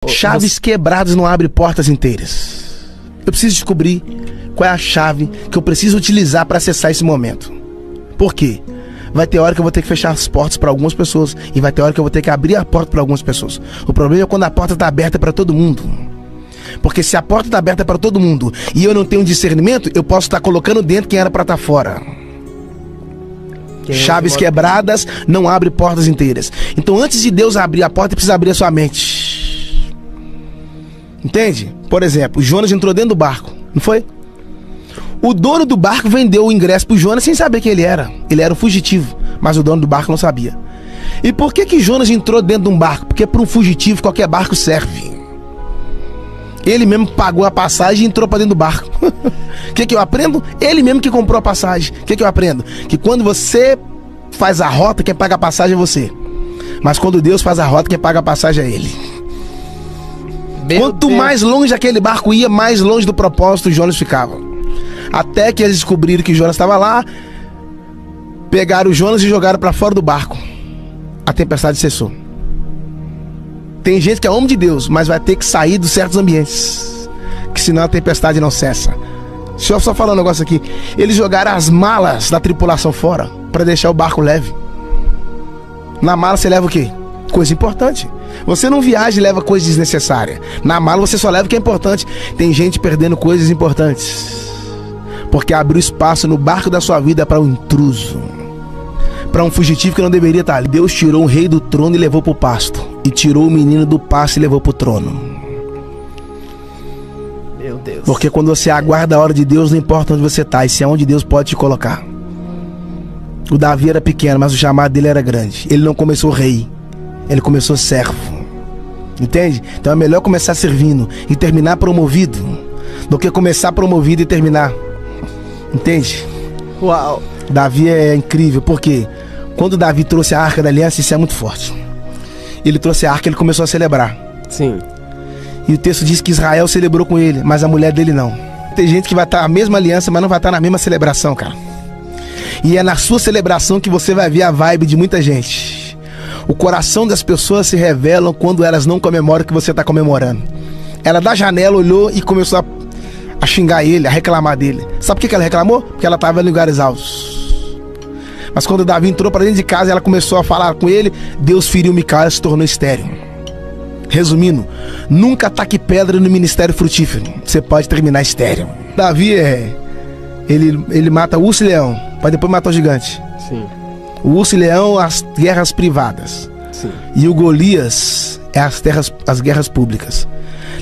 Chaves quebradas não abrem portas inteiras. Eu preciso descobrir qual é a chave que eu preciso utilizar para acessar esse momento. Por quê? Vai ter hora que eu vou ter que fechar as portas para algumas pessoas e vai ter hora que eu vou ter que abrir a porta para algumas pessoas. O problema é quando a porta está aberta para todo mundo. Porque se a porta está aberta para todo mundo e eu não tenho discernimento, eu posso estar colocando dentro quem era para estar fora. Chaves quebradas não abrem portas inteiras. Então antes de Deus abrir a porta, precisa abrir a sua mente. Entende? Por exemplo, Jonas entrou dentro do barco, não foi? O dono do barco vendeu o ingresso pro Jonas sem saber quem ele era. Ele era um fugitivo, mas o dono do barco não sabia. E por que Jonas entrou dentro de um barco? Porque para um fugitivo qualquer barco serve. Ele mesmo pagou a passagem e entrou para dentro do barco. O que eu aprendo? Ele mesmo que comprou a passagem. O que eu aprendo? Que quando você faz a rota, quem paga a passagem é você. Mas quando Deus faz a rota, quem paga a passagem é Ele. Quanto mais longe aquele barco ia, mais longe do propósito Jonas ficava. Até que eles descobriram que Jonas estava lá, pegaram o Jonas e jogaram para fora do barco. A tempestade cessou. Tem gente que é homem de Deus, mas vai ter que sair de certos ambientes, que senão a tempestade não cessa. Deixa eu só falar um negócio aqui. Eles jogaram as malas da tripulação fora para deixar o barco leve. Na mala você leva o quê? Coisa importante. Você não viaja e leva coisa desnecessária. Na mala você só leva o que é importante. Tem gente perdendo coisas importantes porque abriu espaço no barco da sua vida para um intruso, para um fugitivo que não deveria estar ali. Deus tirou o rei do trono e levou para o pasto, e tirou o menino do pasto e levou para o trono. Meu Deus. Porque quando você aguarda a hora de Deus, não importa onde você está, e se é onde Deus pode te colocar. O Davi era pequeno, mas o chamado dele era grande. Ele não começou rei, ele começou servo. Entende? Então é melhor começar servindo e terminar promovido do que começar promovido e terminar. Entende? Uau. Davi é incrível, porque quando Davi trouxe a Arca da Aliança, isso é muito forte. Ele trouxe a Arca e ele começou a celebrar. Sim. E o texto diz que Israel celebrou com ele, mas a mulher dele não. Tem gente que vai estar na mesma aliança, mas não vai estar na mesma celebração, cara. E é na sua celebração que você vai ver a vibe de muita gente. O coração das pessoas se revelam quando elas não comemoram o que você está comemorando. Ela da janela olhou e começou a xingar ele, a reclamar dele. Sabe por que ela reclamou? Porque ela estava em lugares altos. Mas quando Davi entrou para dentro de casa, ela começou a falar com ele. Deus feriu Micael e se tornou estéril. Resumindo, nunca ataque pedra no ministério frutífero. Você pode terminar estéril. Davi ele mata o urso e leão, para depois matar o gigante. Sim. O urso e leão, as guerras privadas. Sim. E o Golias é as guerras públicas.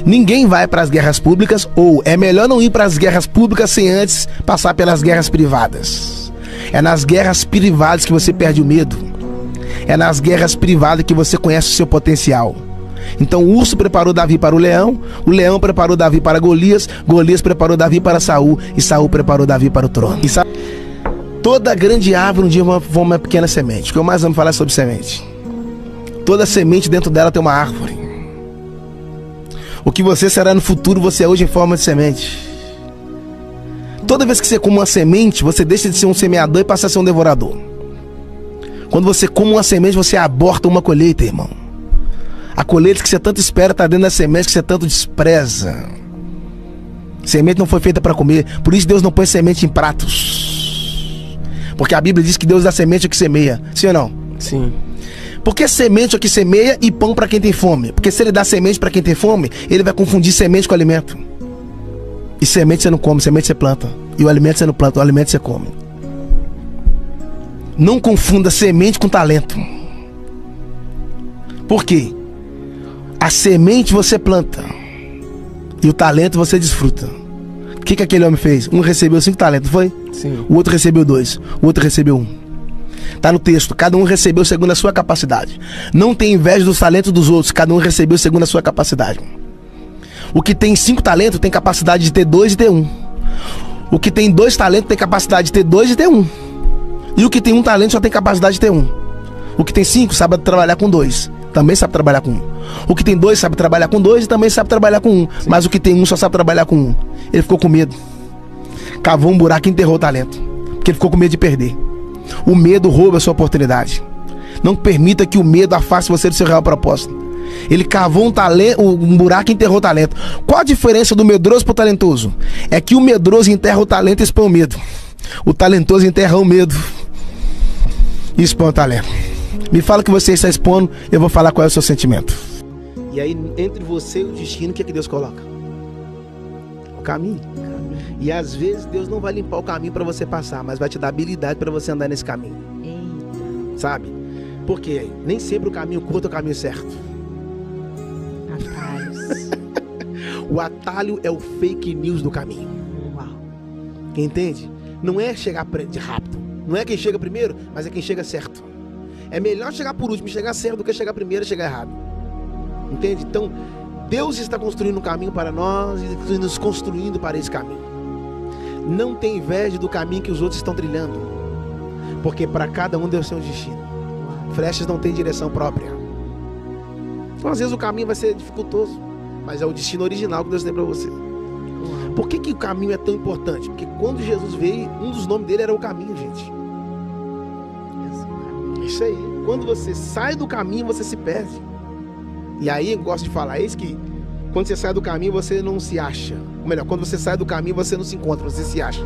Ninguém vai para as guerras públicas, ou é melhor não ir para as guerras públicas sem antes passar pelas guerras privadas. É nas guerras privadas que você perde o medo. É nas guerras privadas que você conhece o seu potencial. Então o urso preparou Davi para o leão preparou Davi para Golias preparou Davi para Saul, e Saul preparou Davi para o trono. E sabe, toda grande árvore um dia foi uma pequena semente. O que eu mais amo falar é sobre semente. Toda semente dentro dela tem uma árvore. O que você será no futuro, você é hoje em forma de semente. Toda vez que você come uma semente, você deixa de ser um semeador e passa a ser um devorador. Quando você come uma semente, você aborta uma colheita, irmão. A colheita que você tanto espera está dentro da semente que você tanto despreza. Semente não foi feita para comer. Por isso Deus não põe semente em pratos. Porque a Bíblia diz que Deus dá semente ao que semeia. Sim ou não? Sim. Porque semente ao que semeia e pão para quem tem fome. Porque se ele dá semente para quem tem fome, ele vai confundir semente com alimento. E semente você não come, semente você planta. E o alimento você não planta, o alimento você come. Não confunda semente com talento. Por quê? A semente você planta e o talento você desfruta. O que aquele homem fez? Um recebeu 5 talentos, foi? Sim. O outro recebeu 2, o outro recebeu 1. Está no texto, cada um recebeu segundo a sua capacidade. Não tem inveja dos talentos dos outros, cada um recebeu segundo a sua capacidade. O que tem 5 talentos tem capacidade de ter 2 e ter 1. O que tem 2 talentos tem capacidade de ter 2 e ter 1. E o que tem 1 talento só tem capacidade de ter 1. O que tem 5 sabe trabalhar com 2, também sabe trabalhar com 1. O que tem 2 sabe trabalhar com 2 e também sabe trabalhar com 1. Sim. Mas o que tem 1 só sabe trabalhar com 1. Ele ficou com medo. Cavou um buraco e enterrou o talento. Porque ele ficou com medo de perder. O medo rouba a sua oportunidade. Não permita que o medo afaste você do seu real propósito. Ele cavou um buraco e enterrou o talento. Qual a diferença do medroso pro talentoso? É que o medroso enterra o talento e expõe o medo. O talentoso enterra o medo e expõe o talento. Me fala o que você está expondo, eu vou falar qual é o seu sentimento. E aí, entre você e o destino, o que é que Deus coloca? O caminho. E às vezes Deus não vai limpar o caminho para você passar, mas vai te dar habilidade para você andar nesse caminho. Eita. Sabe? Porque nem sempre o caminho curto é o caminho certo. Atalhos. O atalho é o fake news do caminho. Uau. Entende? Não é chegar de rápido. Não é quem chega primeiro, mas é quem chega certo. É melhor chegar por último e chegar certo do que chegar primeiro e chegar errado. Entende? Então, Deus está construindo um caminho para nós e nos construindo para esse caminho. Não tem inveja do caminho que os outros estão trilhando, porque para cada um Deus tem um destino. Flechas não têm direção própria. Então, às vezes o caminho vai ser dificultoso, mas é o destino original que Deus tem para você. Por que o caminho é tão importante? Porque quando Jesus veio, um dos nomes dele era o caminho, gente. Isso aí. Quando você sai do caminho, você se perde. E aí eu gosto de falar isso, que quando você sai do caminho, você não se acha. Ou melhor, quando você sai do caminho, você não se encontra, você se acha.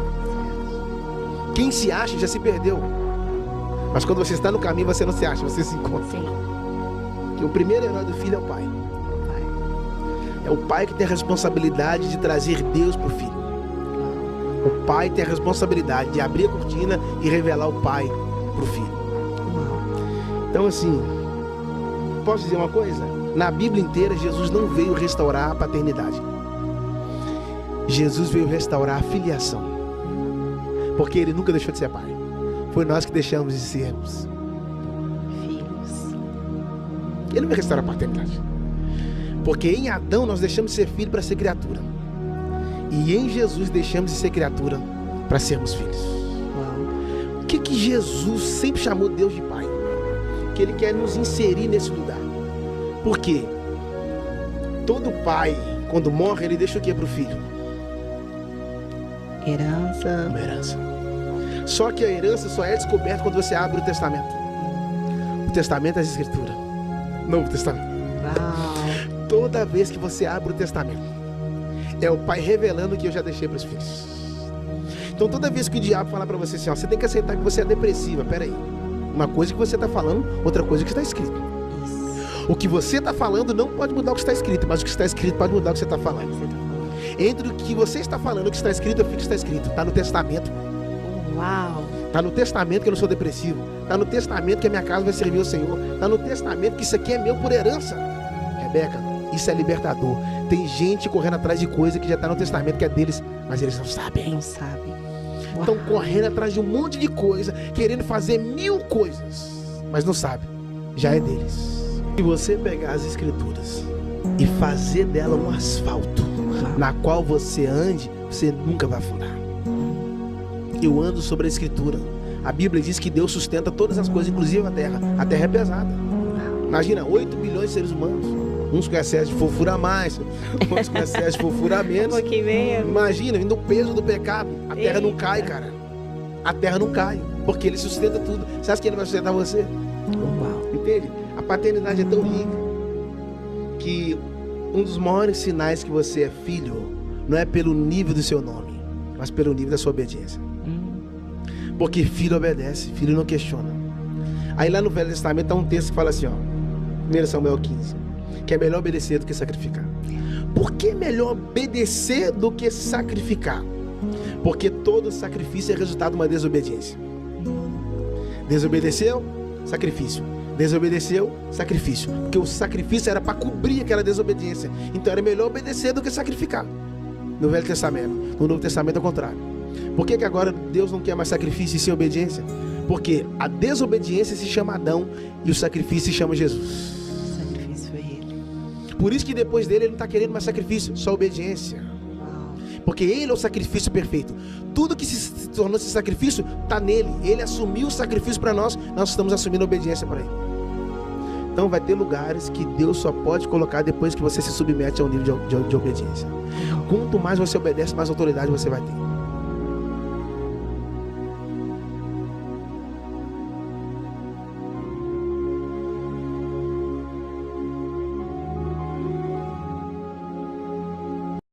Quem se acha já se perdeu. Mas quando você está no caminho, você não se acha, você se encontra. Sim. Porque o primeiro herói do filho é o pai. É o pai que tem a responsabilidade de trazer Deus para o filho. O pai tem a responsabilidade de abrir a cortina e revelar o pai para o filho. Então assim, posso dizer uma coisa? Na Bíblia inteira, Jesus não veio restaurar a paternidade. Jesus veio restaurar a filiação. Porque ele nunca deixou de ser pai. Foi nós que deixamos de sermos Filhos. Ele não veio restaurar a paternidade. Porque em Adão nós deixamos de ser filho para ser criatura. E em Jesus deixamos de ser criatura para sermos filhos. O que Jesus sempre chamou Deus de pai? Que ele quer nos inserir nesse lugar. Por quê? Todo pai, quando morre, ele deixa o que para o filho? Herança. Uma herança. Só que a herança só é descoberta quando você abre o testamento. O testamento é a escritura. Novo Testamento. Uau. Toda vez que você abre o testamento, é o pai revelando o que eu já deixei para os filhos. Então toda vez que o diabo falar para você assim, ó, você tem que aceitar que você é depressiva. Pera aí. Uma coisa que você está falando, outra coisa que está escrito. Isso. O que você está falando não pode mudar o que está escrito, mas o que está escrito pode mudar o que você está falando. Você tá falando. Entre o que você está falando e o que está escrito, eu fico o que está escrito. Está no testamento. Uau. Está no testamento que eu não sou depressivo. Está no testamento que a minha casa vai servir ao Senhor. Está no testamento que isso aqui é meu por herança. Rebeca, isso é libertador. Tem gente correndo atrás de coisa que já está no testamento que é deles, mas eles não sabem. Não sabe. Estão correndo atrás de um monte de coisa, querendo fazer 1000 coisas, mas não sabe. Já é deles. Se você pegar as escrituras e fazer dela um asfalto na qual você ande, você nunca vai afundar. Eu ando sobre a escritura. A Bíblia diz que Deus sustenta todas as coisas, inclusive a terra. A terra é pesada. Imagina, 8 bilhões de seres humanos. Uns com excesso de fofura a mais, outros com excesso de fofura a menos. Imagina, vindo o peso do pecado. A terra não cai, cara. A terra não cai, porque Ele sustenta tudo. Você acha que Ele vai sustentar você? Uau. Entende? A paternidade é tão rica que um dos maiores sinais que você é filho não é pelo nível do seu nome, mas pelo nível da sua obediência. Porque filho obedece, filho não questiona. Aí lá no Velho Testamento há um texto que fala assim, ó, 1 Samuel 15, que é melhor obedecer do que sacrificar. Por que é melhor obedecer do que sacrificar? Porque todo sacrifício é resultado de uma desobediência. Desobedeceu, sacrifício. Desobedeceu, sacrifício. Porque o sacrifício era para cobrir aquela desobediência. Então era melhor obedecer do que sacrificar. No Velho Testamento. No Novo Testamento é o contrário. Por que agora Deus não quer mais sacrifício e sim obediência? Porque a desobediência se chama Adão e o sacrifício se chama Jesus. O sacrifício foi ele. Por isso que depois dele ele não está querendo mais sacrifício, só obediência. Uau. Porque ele é o sacrifício perfeito. Tudo que se tornou esse sacrifício está nele. Ele assumiu o sacrifício para nós, nós estamos assumindo a obediência para ele. Então vai ter lugares que Deus só pode colocar depois que você se submete a um nível de obediência. Quanto mais você obedece, mais autoridade você vai ter.